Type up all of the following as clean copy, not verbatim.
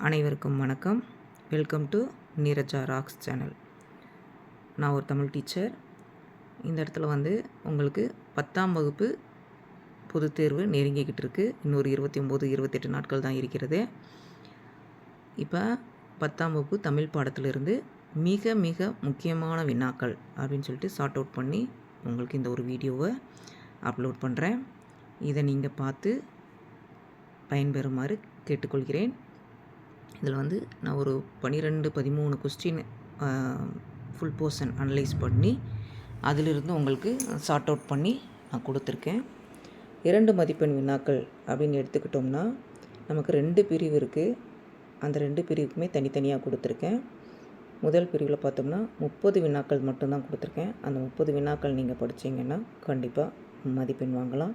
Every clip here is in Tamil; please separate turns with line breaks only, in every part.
அனைவருக்கும் வணக்கம். Welcome to Neeraja rocks channel. நான் ஒரு தமிழ் டீச்சர். இந்த இடத்துல உங்களுக்கு 10ஆம் வகுப்பு பொதுத் தேர்வு நெருங்கிக்கிட்டு இருக்குது. இன்னொரு 29-28 நாட்கள் தான் இருக்கிறது. இப்போ 10ஆம் வகுப்பு தமிழ் பாடத்திலிருந்து மிக மிக முக்கியமான வினாக்கள் அப்படின்னு சொல்லிட்டு சார்ட் அவுட் பண்ணி உங்களுக்கு இந்த ஒரு வீடியோவை அப்லோட் பண்ணுறேன். இதை நீங்கள் பார்த்து பயன்பெறுமாறு கேட்டுக்கொள்கிறேன். இதில் நான் ஒரு 12-13 கொஸ்டின் ஃபுல் போர்ஷன் அனலைஸ் பண்ணி அதிலிருந்து உங்களுக்கு சார்ட் அவுட் பண்ணி நான் கொடுத்துருக்கேன். 2 மதிப்பெண் வினாக்கள் அப்படின்னு எடுத்துக்கிட்டோம்னா நமக்கு 2 பிரிவு இருக்குது. அந்த 2 பிரிவுக்குமே தனித்தனியாக கொடுத்துருக்கேன். முதல் பிரிவில் பார்த்தோம்னா 30 வினாக்கள் மட்டும்தான் கொடுத்துருக்கேன். அந்த 30 வினாக்கள் நீங்கள் படித்தீங்கன்னா கண்டிப்பாக மதிப்பெண் வாங்கலாம்.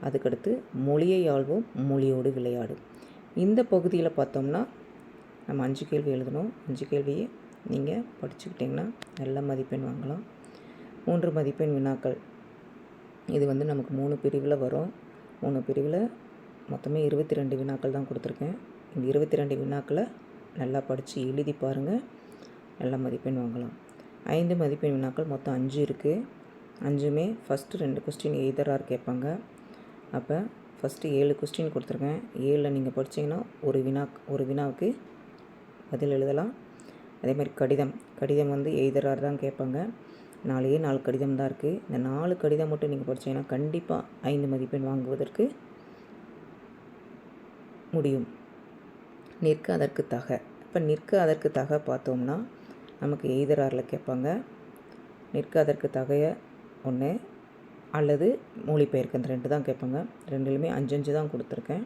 அதுக்கடுத்து மொழியை ஆள்வோம், மொழியோடு விளையாடு. இந்த பகுதியில் பார்த்தோம்னா நம்ம 5 கேள்வி எழுதணும். 5 கேள்வியை நீங்கள் படிச்சுக்கிட்டிங்கன்னா நல்ல மதிப்பெண் வாங்கலாம். 3 மதிப்பெண் வினாக்கள் இது நமக்கு 3 பிரிவில் வரும். 3 பிரிவில் மொத்தமே 22 வினாக்கள் தான் கொடுத்துருக்கேன். இந்த 22 வினாக்களை நல்லா படித்து எழுதி பாருங்கள், நல்ல மதிப்பெண் வாங்கலாம். 5 மதிப்பெண் வினாக்கள் மொத்தம் 5 இருக்குது. 5மே ஃபஸ்ட்டு 2 கொஸ்டின் எய்தரார் கேட்பாங்க. அப்போ ஃபஸ்ட்டு 7 கொஸ்டின் கொடுத்துருக்கேன். 7ல் நீங்கள் படித்தீங்கன்னா ஒரு வினாவுக்கு பதில் எழுதலாம். அதே மாதிரி கடிதம் எய்தரார் தான் கேட்பாங்க. 4 கடிதம் தான் இருக்குது. இந்த 4 கடிதம் மட்டும் நீங்கள் படித்தீங்கன்னா கண்டிப்பாக 5 மதிப்பெண் வாங்குவதற்கு முடியும். நிற்க அதற்கு தக. இப்போ நிற்க அதற்கு தக பார்த்தோம்னா நமக்கு எய்தராரில் கேட்பாங்க. நிற்க அதற்கு தகைய 1 அல்லது மொழிபெயர்க்க இந்த 2 தான் கேட்பாங்க. 2லுமே 5 தான் கொடுத்துருக்கேன்.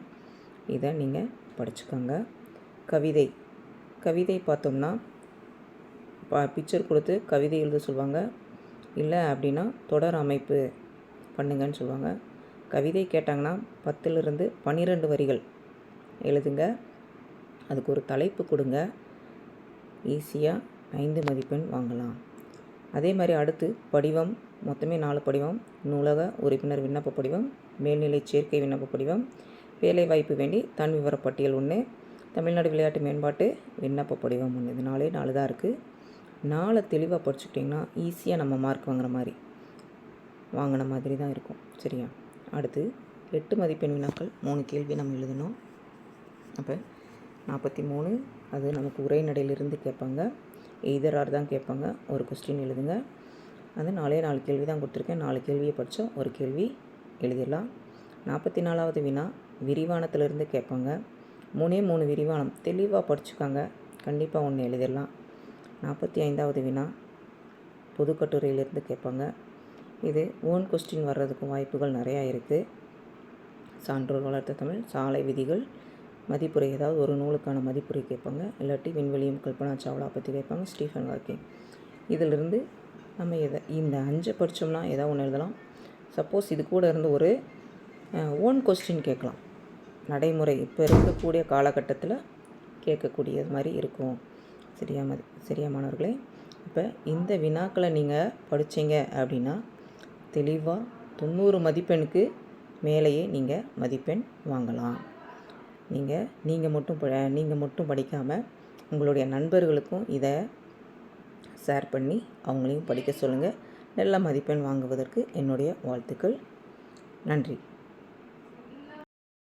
இதை நீங்கள் படிச்சுக்கோங்க. கவிதை பார்த்தோம்னா பிக்சர் கொடுத்து கவிதை எழுத சொல்லுவாங்க. இல்லை அப்படின்னா தொடர் அமைப்பு பண்ணுங்கன்னு சொல்லுவாங்க. கவிதை கேட்டாங்கன்னா 10லிருந்து 12 வரிகள் எழுதுங்க. அதுக்கு ஒரு தலைப்பு கொடுங்க. ஈஸியாக 5 மதிப்பெண் வாங்கலாம். அதே மாதிரி அடுத்து படிவம், மொத்தமே 4 படிவம். நூலக உறுப்பினர் விண்ணப்ப படிவம், மேல்நிலை சேர்க்கை விண்ணப்ப படிவம், வேலைவாய்ப்பு வேண்டி தன் விவரப்பட்டியல் 1, தமிழ்நாடு விளையாட்டு மேம்பாட்டு விண்ணப்ப படிவம் 1. இது 4 தான் இருக்குது. 4 தெளிவாக படிச்சுக்கிட்டிங்கன்னா ஈஸியாக நம்ம மார்க் வாங்கின மாதிரி தான் இருக்கும். சரியா? அடுத்து 8 மதிப்பெண் வினாக்கள் 3 கேள்வி நம்ம எழுதணும். அப்போ 43 அது நமக்கு உரைநடையிலிருந்து கேட்பாங்க. எய்தரார் தான் கேட்பாங்க. ஒரு கொஸ்டின் எழுதுங்க. அது 4 கேள்வி தான் கொடுத்துருக்கேன். 4 கேள்வியை படித்தோம், ஒரு கேள்வி எழுதிடலாம். 44வது வினா விரிவானத்திலிருந்து கேட்பாங்க. 3 விரிவானம் தெளிவாக படிச்சுக்காங்க, கண்டிப்பாக 1 எழுதிடலாம். 45வது வினா பொதுக்கட்டுரையிலேருந்து கேட்பாங்க. இது ஓன் கொஸ்டின் வர்றதுக்கும் வாய்ப்புகள் நிறையா இருக்குது. சான்றோர் வளர்த்த தமிழ், சாலை விதிகள், மதிப்புரை, ஏதாவது ஒரு நூலுக்கான மதிப்புரை கேட்பாங்க. இல்லாட்டி விண்வெளியும் கல்பனா சாவ்லா பற்றி கேட்பாங்க, ஸ்டீஃபன் ஹாக்கிங். இதிலிருந்து நம்ம இந்த 5 படித்தோம்னா ஏதாவது ஒன்று எழுதலாம். சப்போஸ் இது கூட இருந்து ஒரு ஓன் கொஸ்டின் கேட்கலாம். நடைமுறை இப்போ இருக்கக்கூடிய காலகட்டத்தில் கேட்கக்கூடியது மாதிரி இருக்கும். சரியா மாணவர்களே? இப்போ இந்த வினாக்களை நீங்கள் படித்தீங்க அப்படின்னா தெளிவாக 90 மதிப்பெண்ணுக்கு மேலேயே நீங்கள் மதிப்பெண் வாங்கலாம். நீங்கள் மட்டும் படிக்காமல் உங்களுடைய நண்பர்களுக்கும் இதை ஷேர் பண்ணி அவங்களையும் படிக்க சொல்லுங்கள். நல்ல மதிப்பெண் வாங்குவதற்கு என்னுடைய வாழ்த்துக்கள். நன்றி.